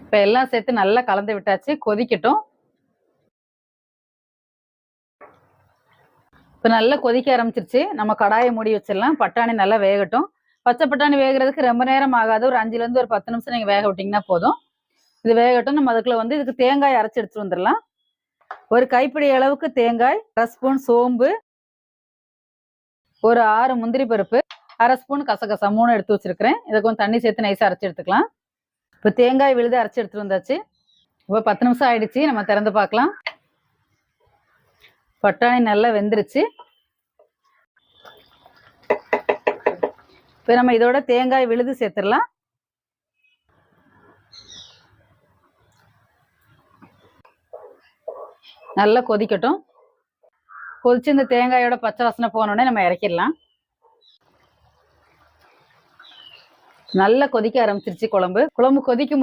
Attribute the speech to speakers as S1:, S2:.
S1: இப்போ எல்லாம் சேர்த்து நல்லா கலந்து விட்டாச்சு, கொதிக்கட்டும். இப்போ நல்லா கொதிக்க ஆரம்பிச்சிருச்சு. நம்ம கடாயை மூடி வச்சிடலாம். பட்டாணி நல்லா வேகட்டும். பச்சை பட்டாணி வேகிறதுக்கு ரொம்ப நேரம் ஆகாது. ஒரு 5லேருந்து ஒரு 10 நிமிஷம் நீங்கள் வேக விட்டிங்கன்னா போதும். இது வேகட்டும். நம்ம அதுக்குள்ள வந்து இதுக்கு தேங்காய் அரைச்சி எடுத்துட்டு வந்துடலாம். ஒரு கைப்பிடி அளவுக்கு தேங்காய், 1 ஸ்பூன் சோம்பு, ஒரு 6 முந்திரி பருப்பு, 1/2 ஸ்பூன் கசகசா 3 எடுத்து வச்சிருக்கிறேன். இதை கொஞ்சம் தண்ணி சேர்த்து நைஸாக அரைச்சி எடுத்துக்கலாம். இப்போ தேங்காய் விழுது அரைச்சி எடுத்துட்டு வந்தாச்சு. இப்போ 10 நிமிஷம் ஆயிடுச்சு. நம்ம திறந்து பார்க்கலாம். பட்டாணி நல்லா வெந்துருச்சு. இப்போ நம்ம இதோட தேங்காய் விழுது சேர்த்துடலாம். நல்லா கொதிக்கட்டும். கொதிச்சு இந்த தேங்காயோட பச்சை வாசனை போனோடனே நம்ம இறக்கிடலாம். நல்லா கொதிக்க ஆரம்பிச்சிருச்சு குழம்பு. குழம்பு கொதிக்கும்